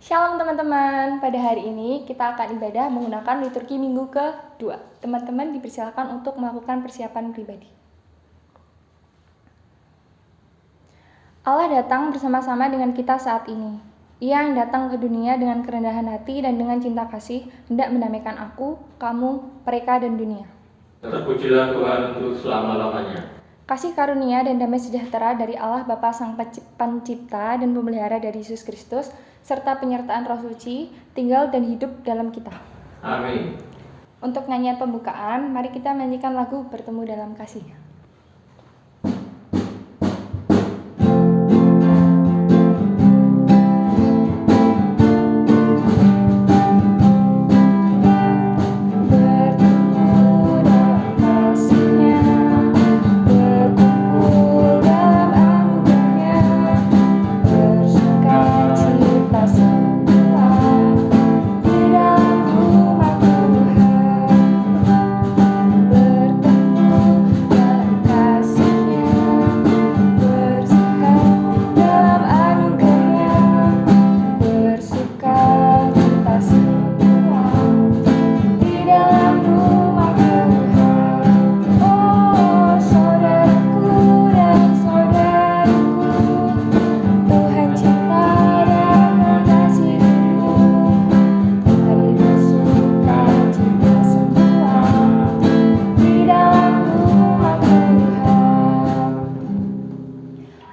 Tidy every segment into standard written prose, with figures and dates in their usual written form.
Shalom teman-teman, pada hari ini kita akan ibadah menggunakan liturgi minggu kedua. Teman-teman dipersilakan untuk melakukan persiapan pribadi. Allah datang bersama-sama dengan kita saat ini. Ia yang datang ke dunia dengan kerendahan hati dan dengan cinta kasih, hendak mendamaikan aku, kamu, mereka, dan dunia. Terpujilah Tuhan untuk selama-lamanya. Kasih karunia dan damai sejahtera dari Allah Bapa Sang Pencipta dan Pemelihara dari Yesus Kristus, serta penyertaan Roh Suci, tinggal dan hidup dalam kita. Amin. Untuk nyanyian pembukaan, mari kita menyanyikan lagu Bertemu dalam Kasih.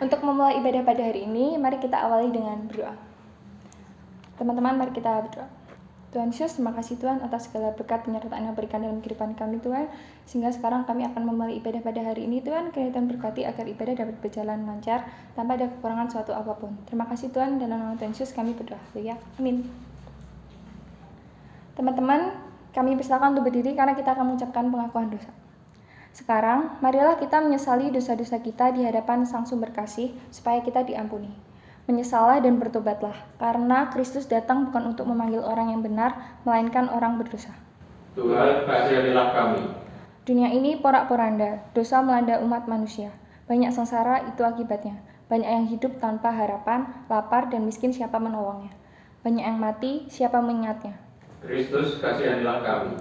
Untuk memulai ibadah pada hari ini, mari kita awali dengan berdoa. Teman-teman, mari kita berdoa. Tuhan Yesus, terima kasih Tuhan atas segala berkat penyertaan yang berikan dalam kehidupan kami Tuhan. Sehingga sekarang kami akan memulai ibadah pada hari ini Tuhan. Kiranya Tuhan berkati agar ibadah dapat berjalan lancar tanpa ada kekurangan suatu apapun. Terima kasih Tuhan, dalam nama Tuhan Yesus kami berdoa. Ya, amin. Teman-teman, kami persilakan untuk berdiri karena kita akan mengucapkan pengakuan dosa. Sekarang, marilah kita menyesali dosa-dosa kita di hadapan Sang Sumber Kasih, supaya kita diampuni. Menyesallah dan bertobatlah, karena Kristus datang bukan untuk memanggil orang yang benar, melainkan orang berdosa. Tuhan, kasihanilah kami. Dunia ini porak-poranda, dosa melanda umat manusia. Banyak sengsara itu akibatnya. Banyak yang hidup tanpa harapan, lapar dan miskin siapa menolongnya. Banyak yang mati, siapa mengingatnya. Kristus, kasihanilah kami.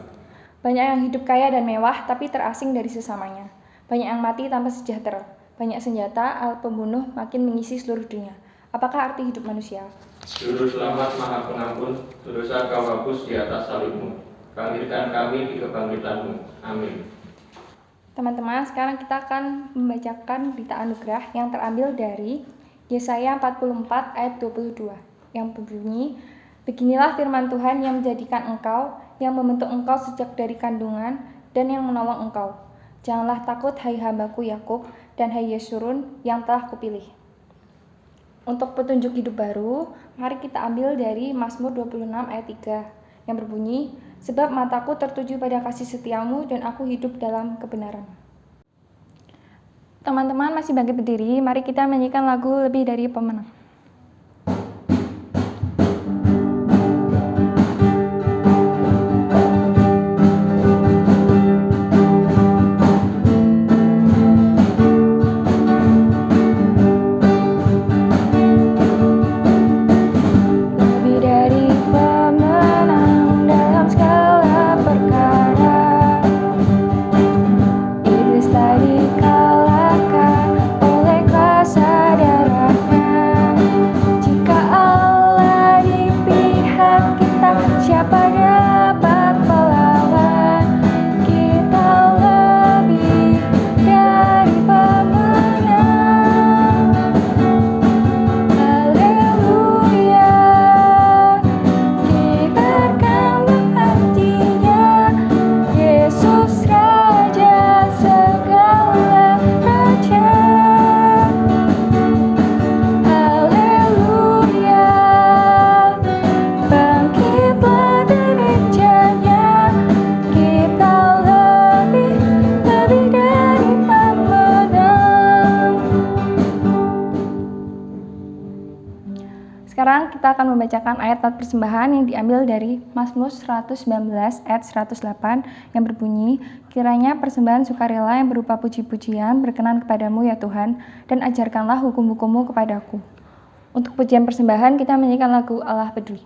Banyak yang hidup kaya dan mewah, tapi terasing dari sesamanya. Banyak yang mati tanpa sejahtera. Banyak senjata, alat pembunuh makin mengisi seluruh dunia. Apakah arti hidup manusia? Juru selamat maha pengampun, dosa kau hapus di atas salibmu. Bangkitkan kami di kebangkitanmu. Amin. Teman-teman, sekarang kita akan membacakan berita anugerah yang terambil dari Yesaya 44 ayat 22, yang berbunyi, beginilah firman Tuhan yang menjadikan engkau, yang membentuk engkau sejak dari kandungan, dan yang menolong engkau. Janganlah takut, hai hambaku Yakub, dan hai Yesurun yang telah kupilih. Untuk petunjuk hidup baru, mari kita ambil dari Mazmur 26 ayat 3, yang berbunyi, sebab mataku tertuju pada kasih setiamu, dan aku hidup dalam kebenaran. Teman-teman masih bangkit berdiri, mari kita menyanyikan lagu Lebih Dari Pemenang. Sekarang kita akan membacakan ayat persembahan yang diambil dari Mazmur 119 ayat 108 yang berbunyi, kiranya persembahan sukarela yang berupa puji-pujian berkenan kepadamu ya Tuhan, dan ajarkanlah hukum-hukum-Mu kepadaku. Untuk pujian persembahan kita menyanyikan lagu Allah Peduli.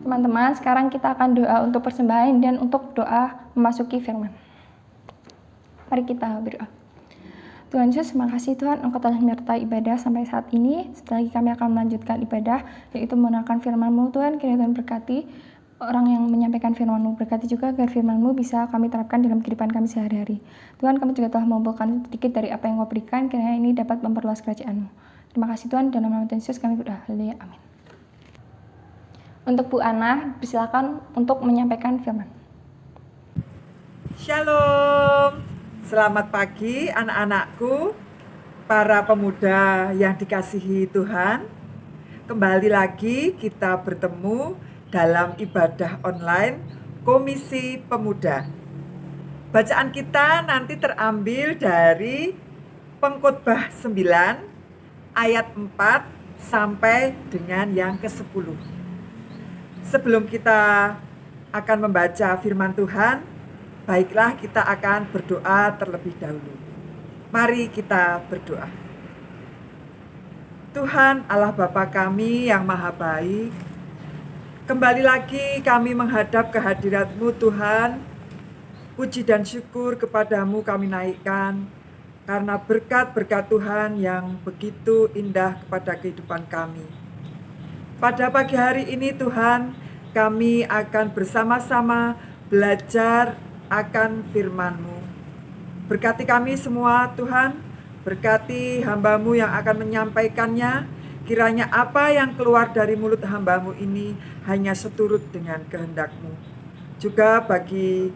Teman-teman, sekarang kita akan doa untuk persembahan dan untuk doa memasuki firman. Mari kita berdoa. Tuhan Yesus, terima kasih Tuhan, Engkau telah menyertai ibadah sampai saat ini. Setelah lagi kami akan melanjutkan ibadah, yaitu menggunakan firman-Mu Tuhan. Kiranya Tuhan berkati orang yang menyampaikan firman-Mu, berkati juga agar firman-Mu bisa kami terapkan dalam kehidupan kami sehari-hari. Tuhan, kami juga telah mengumpulkan sedikit dari apa yang Engkau berikan, kiranya ini dapat memperluas kerajaan-Mu. Terima kasih Tuhan, dalam nama Tuhan Yesus kami berdoa. Haleluya, amin. Untuk Bu Ana, silakan untuk menyampaikan firman. Shalom, selamat pagi anak-anakku, para pemuda yang dikasihi Tuhan. Kembali lagi kita bertemu dalam ibadah online Komisi Pemuda. Bacaan kita nanti terambil dari Pengkhotbah 9 ayat 4 sampai dengan yang ke-10. Sebelum kita akan membaca firman Tuhan, baiklah kita akan berdoa terlebih dahulu. Mari kita berdoa. Tuhan Allah Bapa kami yang maha baik, kembali lagi kami menghadap kehadirat-Mu Tuhan. Puji dan syukur kepadamu kami naikkan, karena berkat-berkat Tuhan yang begitu indah kepada kehidupan kami. Pada pagi hari ini Tuhan, kami akan bersama-sama belajar akan firman-Mu. Berkati kami semua Tuhan, berkati hamba-Mu yang akan menyampaikannya. Kiranya apa yang keluar dari mulut hamba-Mu ini hanya seturut dengan kehendak-Mu. Juga bagi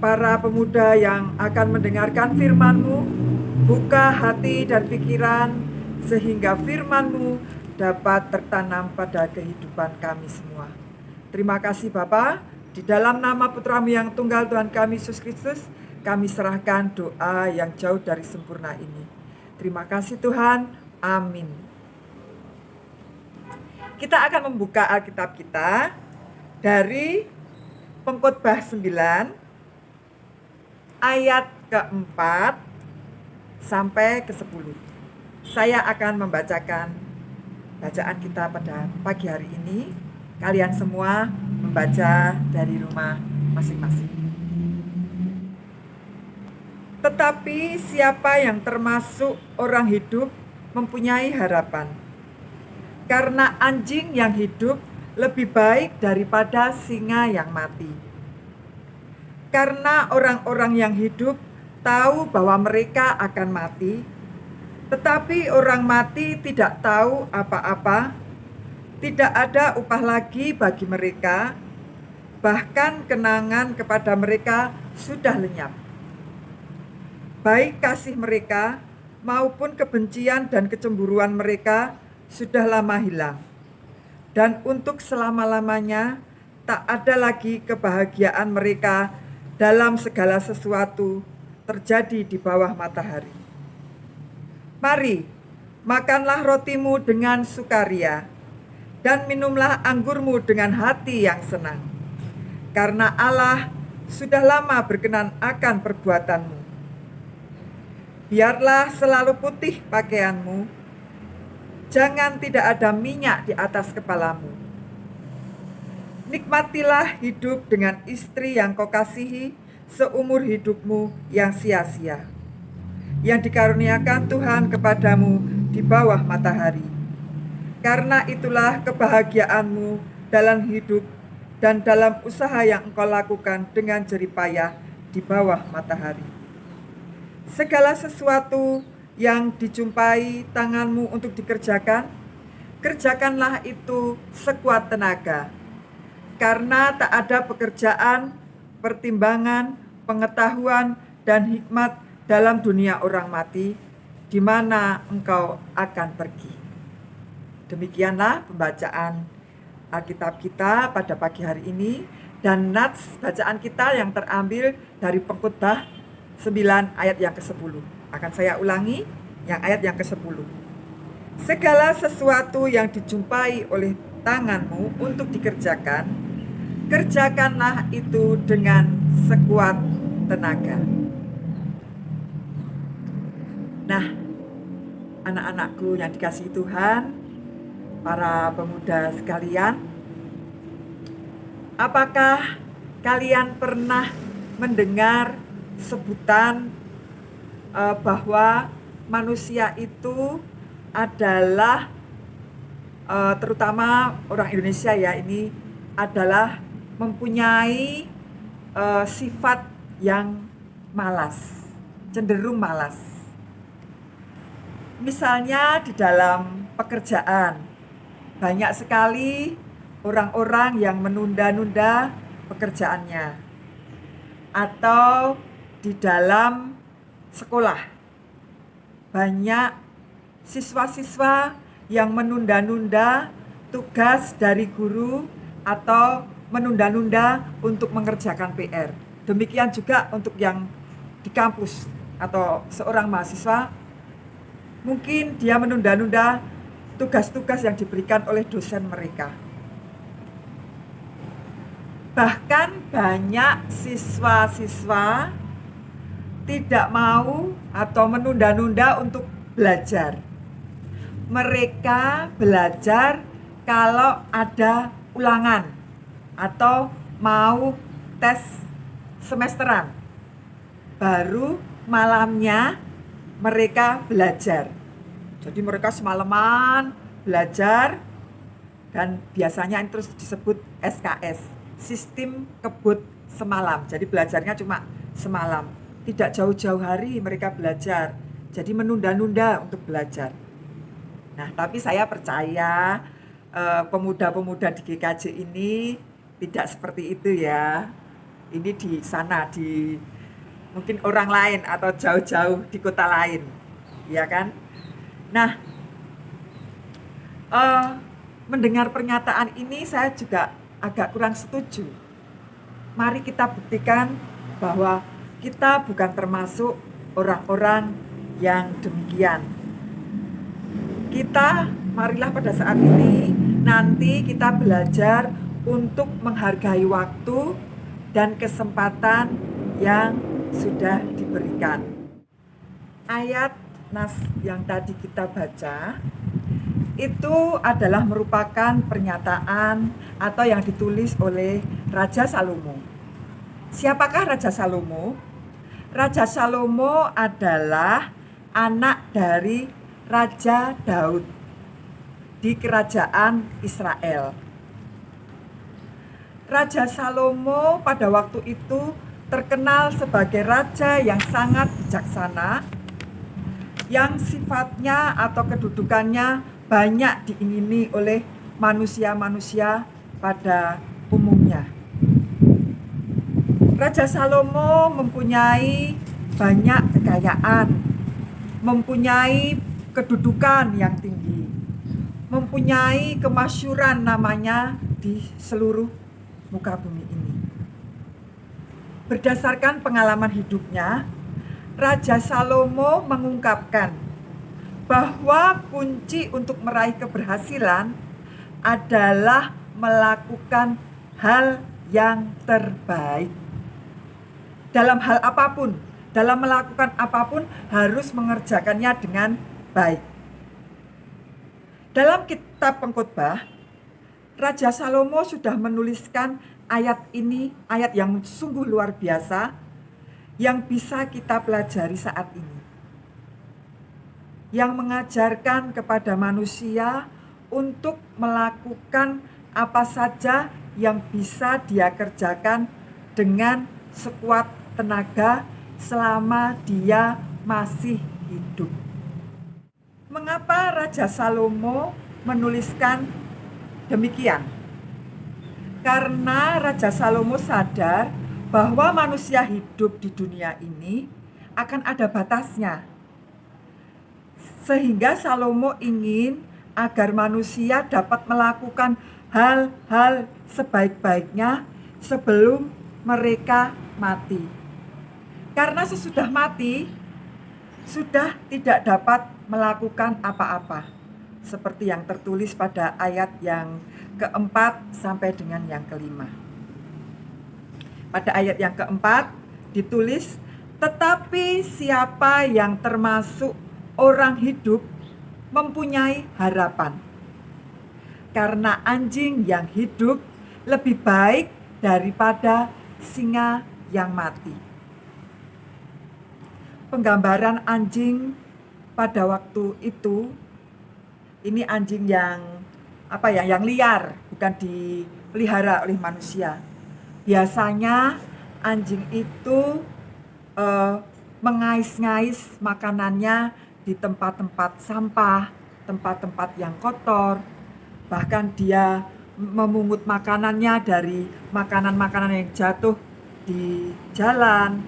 para pemuda yang akan mendengarkan firman-Mu, buka hati dan pikiran sehingga firman-Mu dapat tertanam pada kehidupan kami semua. Terima kasih Bapa, di dalam nama Putra-Mu yang tunggal Tuhan kami Yesus Kristus, kami serahkan doa yang jauh dari sempurna ini. Terima kasih Tuhan, amin. Kita akan membuka Alkitab kita dari Pengkhotbah 9 ayat ke-4 sampai ke-10. Saya akan membacakan bacaan kita pada pagi hari ini. Kalian semua membaca dari rumah masing-masing. Tetapi siapa yang termasuk orang hidup mempunyai harapan. Karena anjing yang hidup lebih baik daripada singa yang mati. Karena orang-orang yang hidup tahu bahwa mereka akan mati, tetapi orang mati tidak tahu apa-apa, tidak ada upah lagi bagi mereka, bahkan kenangan kepada mereka sudah lenyap. baik kasih mereka maupun kebencian dan kecemburuan mereka sudah lama hilang. Dan untuk selama-lamanya tak ada lagi kebahagiaan mereka dalam segala sesuatu terjadi di bawah matahari. Mari, makanlah rotimu dengan sukaria, dan minumlah anggurmu dengan hati yang senang. Karena Allah sudah lama berkenan akan perbuatanmu. Biarlah selalu putih pakaianmu, jangan tidak ada minyak di atas kepalamu. Nikmatilah hidup dengan istri yang kau kasihi seumur hidupmu yang sia-sia, yang dikaruniakan Tuhan kepadamu di bawah matahari. Karena itulah kebahagiaanmu dalam hidup dan dalam usaha yang engkau lakukan dengan jerih payah di bawah matahari. Segala sesuatu yang dijumpai tanganmu untuk dikerjakan, kerjakanlah itu sekuat tenaga. Karena tak ada pekerjaan, pertimbangan, pengetahuan, dan hikmat dalam dunia orang mati, di mana engkau akan pergi. Demikianlah pembacaan Alkitab kita pada pagi hari ini, dan nats bacaan kita yang terambil dari Pengkhotbah 9 ayat yang ke-10. Akan saya ulangi yang ayat yang ke-10. Segala sesuatu yang dijumpai oleh tanganmu untuk dikerjakan, kerjakanlah itu dengan sekuat tenaga. Nah, anak-anakku yang dikasihi Tuhan, para pemuda sekalian, apakah kalian pernah mendengar sebutan bahwa manusia itu adalah terutama orang Indonesia ya, ini adalah mempunyai sifat yang malas, cenderung malas. Misalnya di dalam pekerjaan, banyak sekali orang-orang yang menunda-nunda pekerjaannya. Atau di dalam sekolah, banyak siswa-siswa yang menunda-nunda tugas dari guru atau menunda-nunda untuk mengerjakan PR. Demikian juga untuk yang di kampus atau seorang mahasiswa, mungkin dia menunda-nunda tugas-tugas yang diberikan oleh dosen mereka. Bahkan banyak siswa-siswa tidak mau atau menunda-nunda untuk belajar. Mereka belajar kalau ada ulangan atau mau tes semesteran. Baru malamnya mereka belajar. Jadi mereka semalaman belajar, dan biasanya itu disebut SKS, sistem kebut semalam. Jadi belajarnya cuma semalam, tidak jauh-jauh hari mereka belajar. Jadi menunda-nunda untuk belajar. Nah, tapi saya percaya pemuda-pemuda di GKJ ini tidak seperti itu ya. Ini di sana, di mungkin orang lain atau jauh-jauh di kota lain, ya kan? Nah, mendengar pernyataan ini saya juga agak kurang setuju. Mari kita buktikan bahwa kita bukan termasuk orang-orang yang demikian. Marilah pada saat ini nanti kita belajar untuk menghargai waktu dan kesempatan yang sudah diberikan. Ayat nas yang tadi kita baca itu adalah merupakan pernyataan atau yang ditulis oleh Raja Salomo. Siapakah Raja Salomo? Raja Salomo adalah anak dari Raja Daud di kerajaan Israel. Raja Salomo pada waktu itu terkenal sebagai raja yang sangat bijaksana, yang sifatnya atau kedudukannya banyak diingini oleh manusia-manusia pada umumnya. Raja Salomo mempunyai banyak kekayaan, mempunyai kedudukan yang tinggi, mempunyai kemasyhuran namanya di seluruh muka bumi ini. Berdasarkan pengalaman hidupnya, Raja Salomo mengungkapkan bahwa kunci untuk meraih keberhasilan adalah melakukan hal yang terbaik. Dalam hal apapun, dalam melakukan apapun harus mengerjakannya dengan baik. Dalam kitab Pengkhotbah, Raja Salomo sudah menuliskan ayat ini, ayat yang sungguh luar biasa yang bisa kita pelajari saat ini. Yang mengajarkan kepada manusia untuk melakukan apa saja yang bisa dia kerjakan dengan sekuat tenaga selama dia masih hidup. Mengapa Raja Salomo menuliskan demikian? Karena Raja Salomo sadar bahwa manusia hidup di dunia ini akan ada batasnya. Sehingga Salomo ingin agar manusia dapat melakukan hal-hal sebaik-baiknya sebelum mereka mati. Karena sesudah mati, sudah tidak dapat melakukan apa-apa. Seperti yang tertulis pada ayat yang keempat sampai dengan yang kelima. Pada ayat yang keempat ditulis, tetapi siapa yang termasuk orang hidup mempunyai harapan. Karena anjing yang hidup lebih baik daripada singa yang mati. Penggambaran anjing pada waktu itu, ini anjing yang yang liar, bukan dipelihara oleh manusia. Biasanya anjing itu mengais-ngais makanannya di tempat-tempat sampah, tempat-tempat yang kotor. Bahkan dia memungut makanannya dari makanan-makanan yang jatuh di jalan.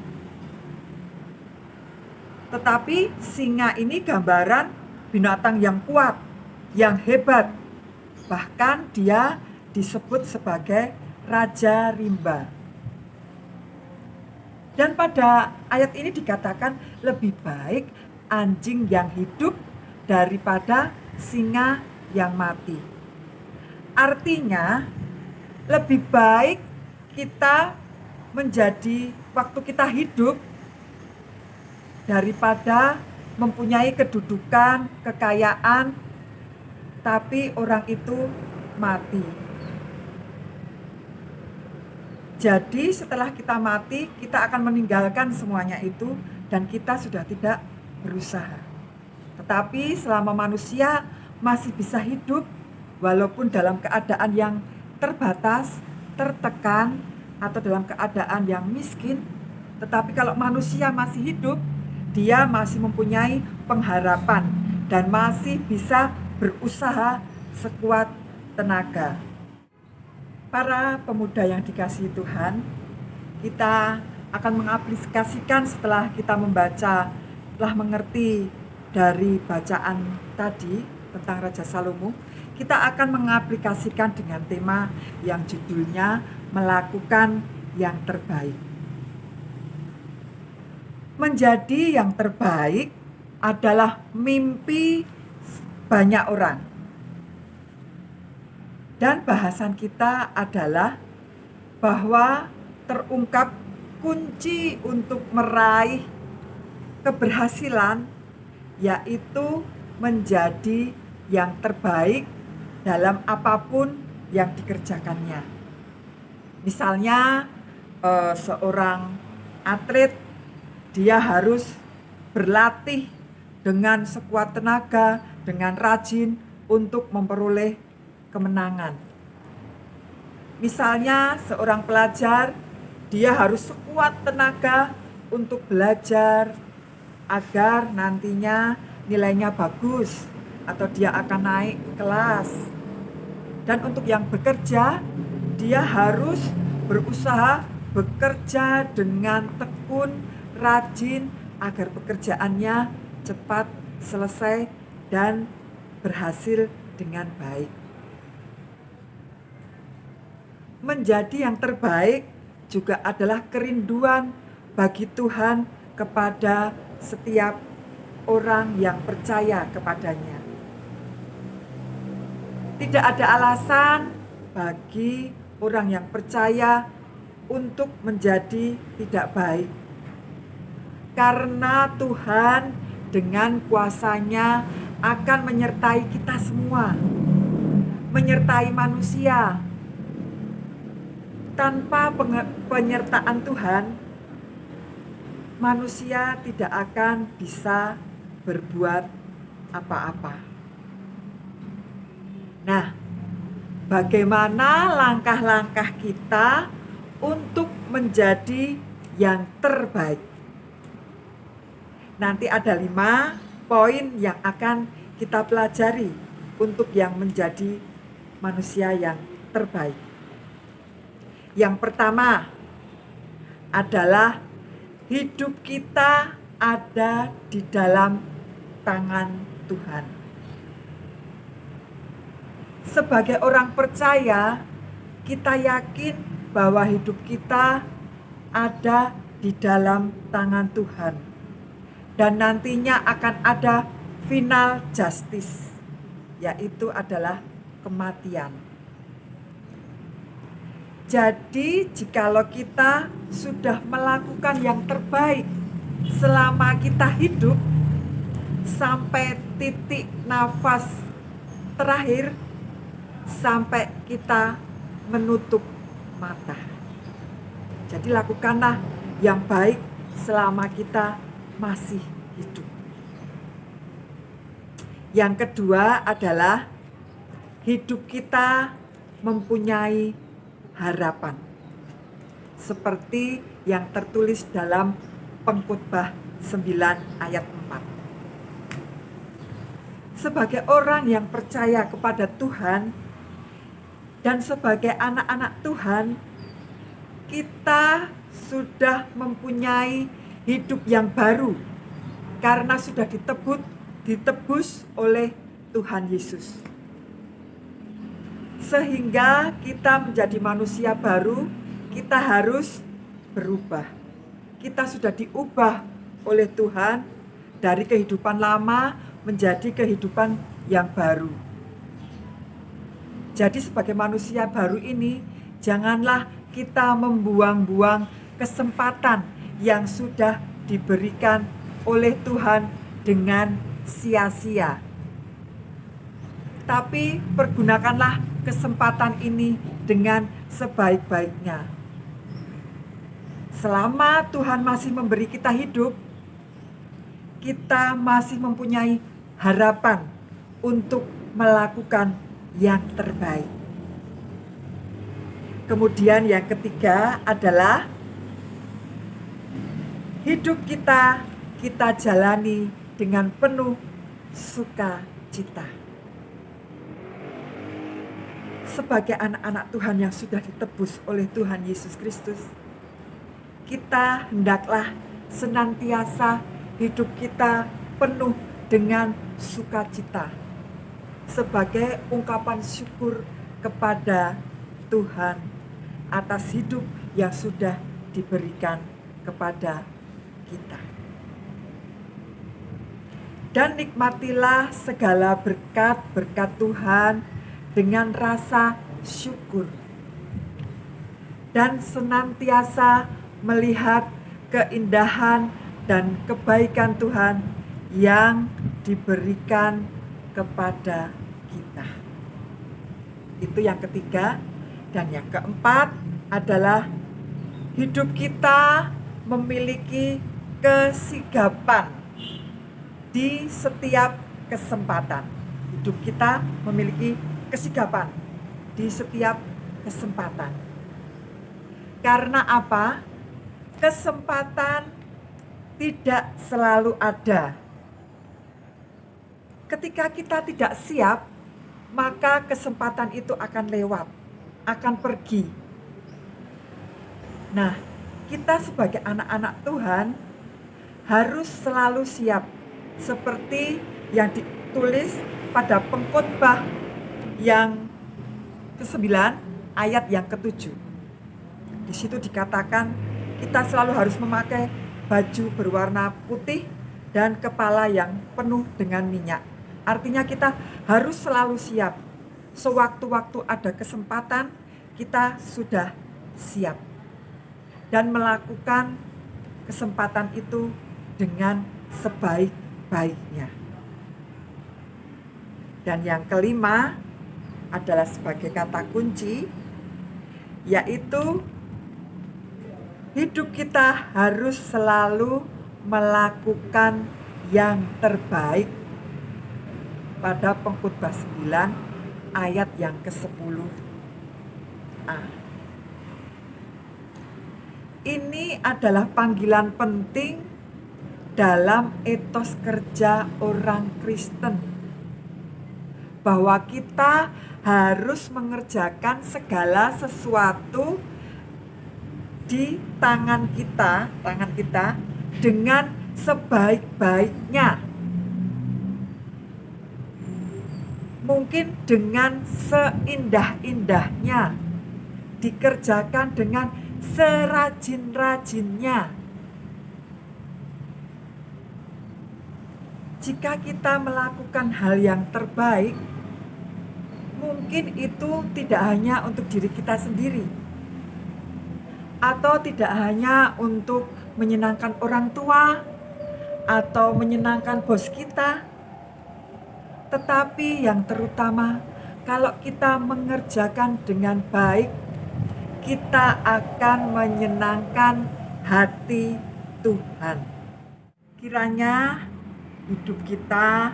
Tetapi singa ini gambaran binatang yang kuat, yang hebat. Bahkan dia disebut sebagai Raja Rimba. Dan pada ayat ini dikatakan lebih baik anjing yang hidup daripada singa yang mati. Artinya lebih baik kita menjadi waktu kita hidup daripada mempunyai kedudukan, kekayaan, tapi orang itu mati. Jadi setelah kita mati, kita akan meninggalkan semuanya itu dan kita sudah tidak berusaha. Tetapi selama manusia masih bisa hidup, walaupun dalam keadaan yang terbatas, tertekan, atau dalam keadaan yang miskin, tetapi kalau manusia masih hidup, dia masih mempunyai pengharapan dan masih bisa berusaha sekuat tenaga. Para pemuda yang dikasihi Tuhan, kita akan mengaplikasikan setelah kita membaca, telah mengerti dari bacaan tadi tentang Raja Salomo, kita akan mengaplikasikan dengan tema yang judulnya melakukan yang terbaik. Menjadi yang terbaik adalah mimpi banyak orang. Dan bahasan kita adalah bahwa terungkap kunci untuk meraih keberhasilan yaitu menjadi yang terbaik dalam apapun yang dikerjakannya. Misalnya seorang atlet, dia harus berlatih dengan sekuat tenaga, dengan rajin untuk memperoleh kemenangan. Misalnya seorang pelajar, dia harus sekuat tenaga untuk belajar agar nantinya nilainya bagus atau dia akan naik kelas. Dan untuk yang bekerja, dia harus berusaha bekerja dengan tekun, rajin agar pekerjaannya cepat selesai dan berhasil dengan baik. Menjadi yang terbaik juga adalah kerinduan bagi Tuhan kepada setiap orang yang percaya kepadanya. Tidak ada alasan bagi orang yang percaya untuk menjadi tidak baik. Karena Tuhan dengan kuasa-Nya akan menyertai kita semua, menyertai manusia. Tanpa penyertaan Tuhan, manusia tidak akan bisa berbuat apa-apa. Nah, bagaimana langkah-langkah kita untuk menjadi yang terbaik? Nanti ada 5 poin yang akan kita pelajari untuk yang menjadi manusia yang terbaik. Yang pertama adalah hidup kita ada di dalam tangan Tuhan. Sebagai orang percaya, kita yakin bahwa hidup kita ada di dalam tangan Tuhan. Dan nantinya akan ada final justice, yaitu adalah kematian. Jadi jikalau kita sudah melakukan yang terbaik selama kita hidup sampai titik nafas terakhir, sampai kita menutup mata. Jadi lakukanlah yang baik selama kita masih hidup. Yang kedua adalah hidup kita mempunyai harapan. Seperti yang tertulis dalam Pengkhotbah 9 ayat 4. Sebagai orang yang percaya kepada Tuhan dan sebagai anak-anak Tuhan, kita sudah mempunyai hidup yang baru karena sudah ditebus oleh Tuhan Yesus. Sehingga kita menjadi manusia baru, kita harus berubah. Kita sudah diubah oleh Tuhan dari kehidupan lama menjadi kehidupan yang baru. Jadi sebagai manusia baru ini, janganlah kita membuang-buang kesempatan yang sudah diberikan oleh Tuhan dengan sia-sia. Tapi pergunakanlah kesempatan ini dengan sebaik-baiknya. Selama Tuhan masih memberi kita hidup, kita masih mempunyai harapan untuk melakukan yang terbaik. Kemudian yang ketiga adalah hidup kita jalani dengan penuh sukacita. Sebagai anak-anak Tuhan yang sudah ditebus oleh Tuhan Yesus Kristus, kita hendaklah senantiasa hidup kita penuh dengan sukacita sebagai ungkapan syukur kepada Tuhan atas hidup yang sudah diberikan kepada kita. Dan nikmatilah segala berkat-berkat Tuhan dengan rasa syukur. Dan senantiasa melihat keindahan dan kebaikan Tuhan yang diberikan kepada kita. Itu yang ketiga. Dan yang keempat adalah hidup kita memiliki kesigapan di setiap kesempatan. Hidup kita memiliki kesigapan di setiap kesempatan. Karena apa? Kesempatan tidak selalu ada. Ketika kita tidak siap, maka kesempatan itu akan lewat, akan pergi. Nah, kita sebagai anak-anak Tuhan harus selalu siap, seperti yang ditulis pada Pengkhotbah yang ke-9 ayat yang ke-7. Di situ dikatakan kita selalu harus memakai baju berwarna putih dan kepala yang penuh dengan minyak. Artinya kita harus selalu siap. Sewaktu-waktu ada kesempatan, kita sudah siap dan melakukan kesempatan itu dengan sebaik-baiknya. Dan yang kelima adalah sebagai kata kunci, yaitu hidup kita harus selalu melakukan yang terbaik pada Pengkhotbah 9 ayat yang ke-10a. Ini adalah panggilan penting dalam etos kerja orang Kristen, bahwa kita harus mengerjakan segala sesuatu di tangan kita dengan sebaik-baiknya. Mungkin dengan seindah-indahnya, dikerjakan dengan serajin-rajinnya. Jika kita melakukan hal yang terbaik, mungkin itu tidak hanya untuk diri kita sendiri, atau tidak hanya untuk menyenangkan orang tua atau menyenangkan bos kita, tetapi yang terutama, kalau kita mengerjakan dengan baik, kita akan menyenangkan hati Tuhan. Kiranya hidup kita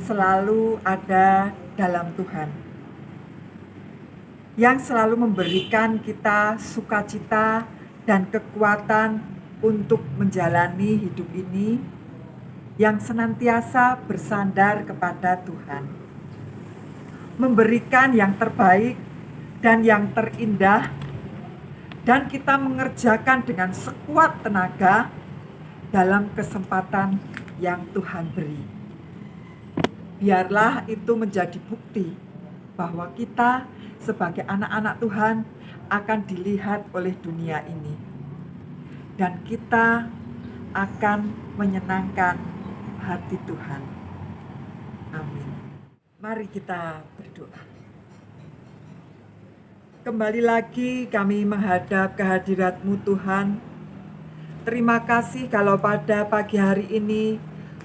selalu ada dalam Tuhan, yang selalu memberikan kita sukacita dan kekuatan untuk menjalani hidup ini, yang senantiasa bersandar kepada Tuhan, memberikan yang terbaik dan yang terindah, dan kita mengerjakan dengan sekuat tenaga dalam kesempatan yang Tuhan beri. Biarlah itu menjadi bukti bahwa kita sebagai anak-anak Tuhan akan dilihat oleh dunia ini, dan kita akan menyenangkan hati Tuhan. Amin. Mari kita berdoa. Kembali lagi kami menghadap kehadirat-Mu Tuhan. Terima kasih kalau pada pagi hari ini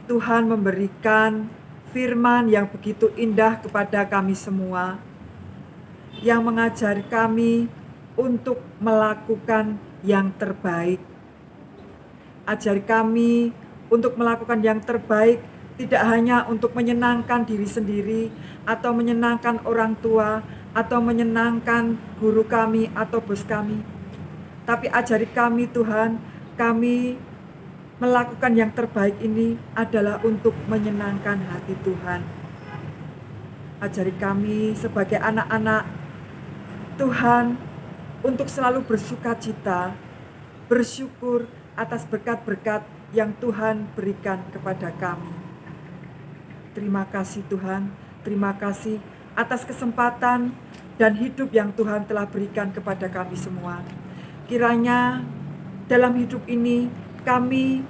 Tuhan memberikan firman yang begitu indah kepada kami semua, yang mengajari kami untuk melakukan yang terbaik. Ajari kami untuk melakukan yang terbaik, tidak hanya untuk menyenangkan diri sendiri atau menyenangkan orang tua atau menyenangkan guru kami atau bos kami, tapi ajari kami Tuhan, kami melakukan yang terbaik ini adalah untuk menyenangkan hati Tuhan. Ajari kami sebagai anak-anak Tuhan untuk selalu bersukacita, bersyukur atas berkat-berkat yang Tuhan berikan kepada kami. Terima kasih Tuhan, terima kasih atas kesempatan dan hidup yang Tuhan telah berikan kepada kami semua. Kiranya dalam hidup ini kami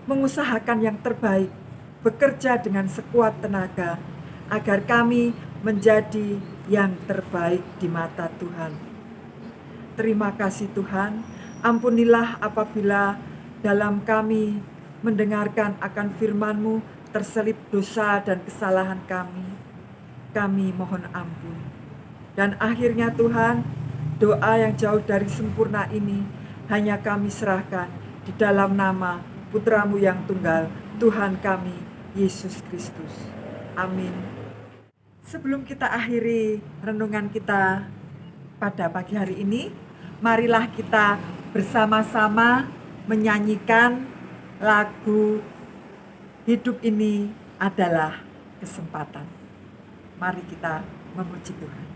mengusahakan yang terbaik, bekerja dengan sekuat tenaga, agar kami menjadi yang terbaik di mata Tuhan. Terima kasih Tuhan, ampunilah apabila dalam kami mendengarkan akan firman-Mu terselip dosa dan kesalahan kami. Kami mohon ampun. Dan akhirnya Tuhan, doa yang jauh dari sempurna ini hanya kami serahkan di dalam nama Putra-Mu yang tunggal, Tuhan kami, Yesus Kristus. Amin. Sebelum kita akhiri renungan kita pada pagi hari ini, marilah kita bersama-sama menyanyikan lagu Hidup Ini Adalah Kesempatan. Mari kita memuji Tuhan.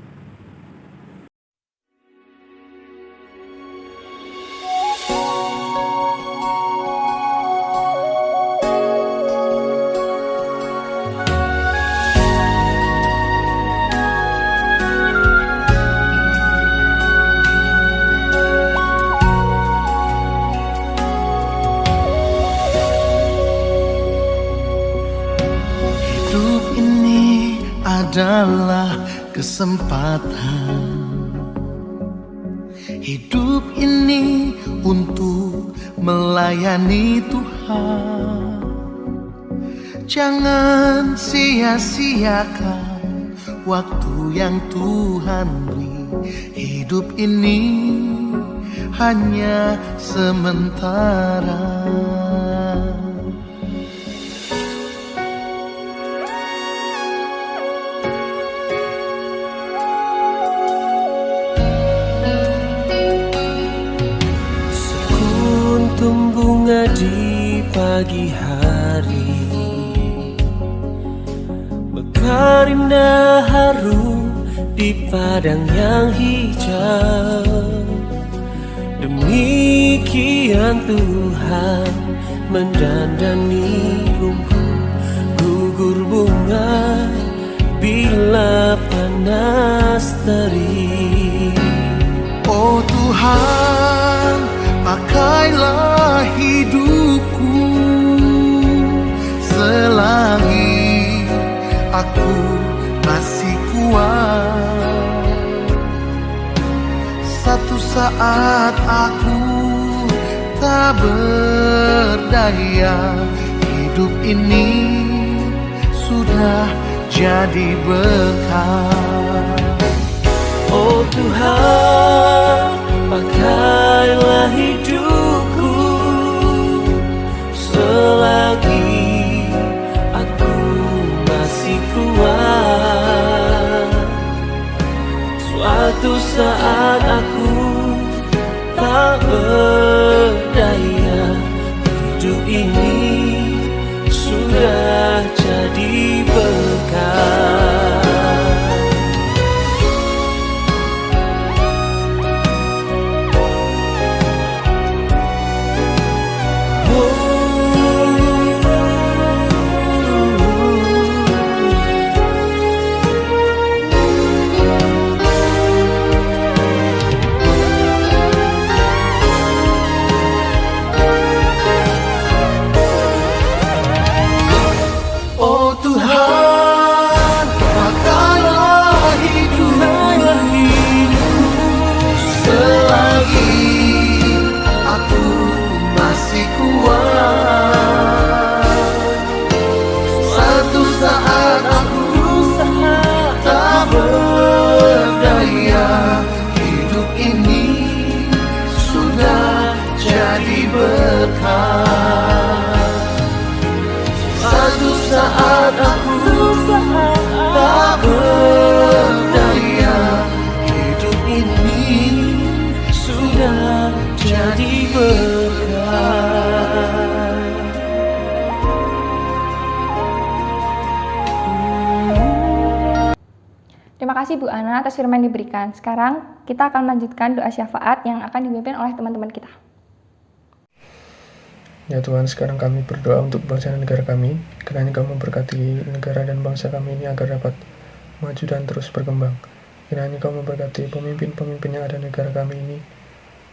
adalah kesempatan hidup ini untuk melayani Tuhan. Jangan sia-siakan waktu yang Tuhan beri. Hidup ini hanya sementara. Sekuntum bunga di pagi hari, mekar indah harum di padang yang hijau. Demikian Tuhan mendandani rumput gugur bunga bila panas terik. Oh Tuhan, pakailah hidupku selagi aku masih kuat. Satu saat aku tak berdaya, hidup ini sudah jadi berkah. Oh Tuhan, pakailah hidupku selagi aku masih kuat. Suatu saat aku tak berdaya, hidup ini sudah jadi berkah. Satu saat aku tak berdaya, hidup ini sudah jadi berkah. Terima kasih Bu Ana atas firman yang diberikan. Sekarang kita akan melanjutkan doa syafaat yang akan dipimpin oleh teman-teman kita. Ya Tuhan, sekarang kami berdoa untuk bangsa dan negara kami. Kiranya Kau memberkati negara dan bangsa kami ini agar dapat maju dan terus berkembang. Kiranya Kau memberkati pemimpin-pemimpin yang ada di negara kami ini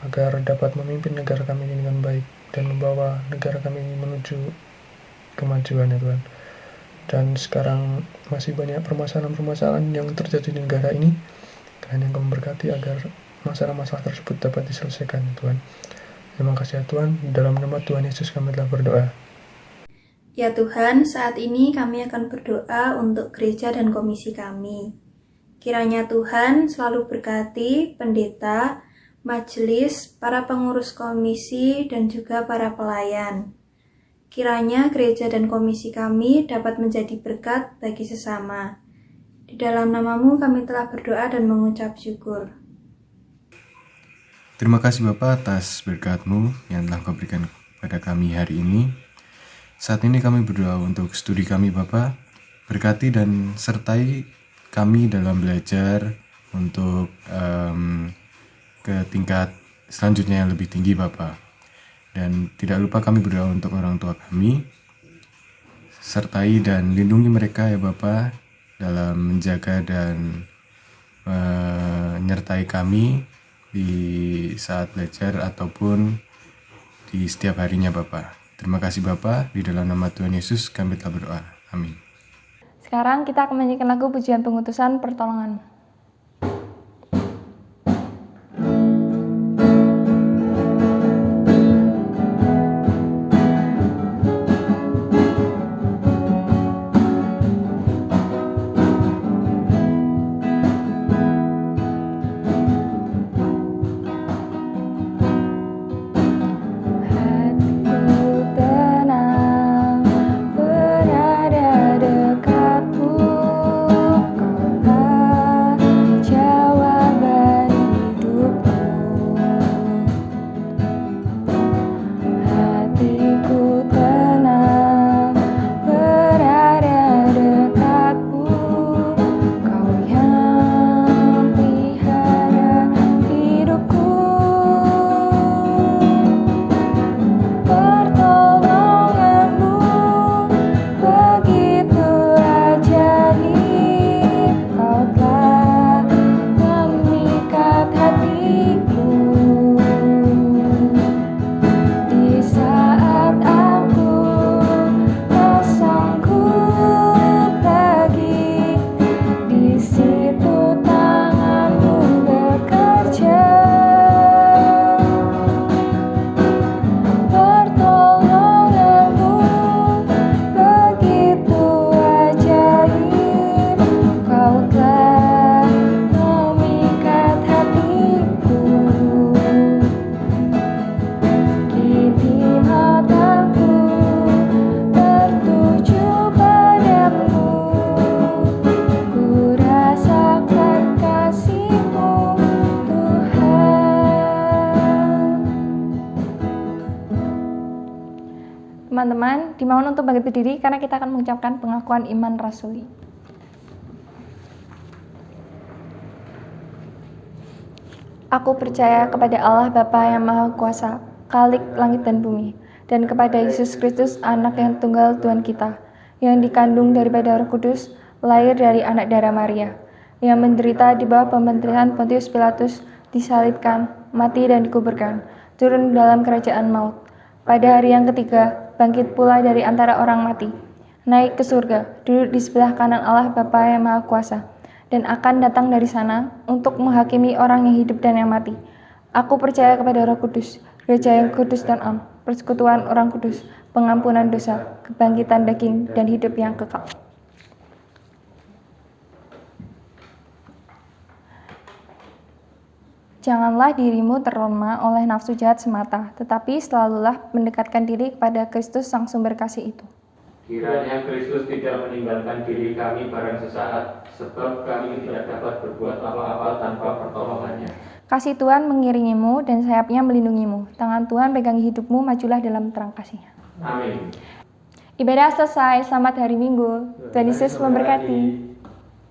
agar dapat memimpin negara kami ini dengan baik dan membawa negara kami ini menuju kemajuan ya Tuhan. Dan sekarang masih banyak permasalahan-permasalahan yang terjadi di negara ini. Kiranya Kau memberkati agar masalah-masalah tersebut dapat diselesaikan ya Tuhan. Terima kasih ya Tuhan, dalam nama Tuhan Yesus kami telah berdoa. Ya Tuhan, saat ini kami akan berdoa untuk gereja dan komisi kami. Kiranya Tuhan selalu berkati pendeta, majelis, para pengurus komisi, dan juga para pelayan. Kiranya gereja dan komisi kami dapat menjadi berkat bagi sesama. Di dalam nama-Mu kami telah berdoa dan mengucap syukur. Terima kasih Bapak atas berkat-Mu yang telah Kau berikan kepada kami hari ini. Saat ini kami berdoa untuk studi kami Bapak. Berkati dan sertai kami dalam belajar untuk ke tingkat selanjutnya yang lebih tinggi Bapak. Dan tidak lupa kami berdoa untuk orang tua kami. Sertai dan lindungi mereka ya Bapak dalam menjaga dan menyertai kami di saat belajar ataupun di setiap harinya Bapak. Terima kasih Bapak, di dalam nama Tuhan Yesus kami telah berdoa. Amin. Sekarang kita akan menyanyikan lagu pujian pengutusan pertolongan. Teman-teman, dimohon untuk bangkit berdiri karena kita akan mengucapkan pengakuan iman rasuli. Aku percaya kepada Allah Bapa yang Maha Kuasa, Khalik langit dan bumi, dan kepada Yesus Kristus, Anak yang tunggal Tuhan kita, yang dikandung daripada Roh Kudus, lahir dari anak darah Maria, yang menderita di bawah pemerintahan Pontius Pilatus, disalibkan, mati dan dikuburkan, turun dalam kerajaan maut. Pada hari yang ketiga, bangkit pula dari antara orang mati, naik ke surga, duduk di sebelah kanan Allah Bapa yang Maha Kuasa, dan akan datang dari sana untuk menghakimi orang yang hidup dan yang mati. Aku percaya kepada Roh Kudus, gereja yang kudus dan am, persekutuan orang kudus, pengampunan dosa, kebangkitan daging, dan hidup yang kekal. Janganlah dirimu terlena oleh nafsu jahat semata, tetapi selalulah mendekatkan diri kepada Kristus sang sumber kasih itu. Kiranya Kristus tidak meninggalkan diri kami barang sesaat, sebab kami tidak dapat berbuat apa-apa tanpa pertolongannya. Kasih Tuhan mengiringimu dan sayapnya melindungimu. Tangan Tuhan pegangi hidupmu, majulah dalam terang kasih-Nya. Amin. Ibadah selesai, selamat hari Minggu. Tuhan Yesus memberkati.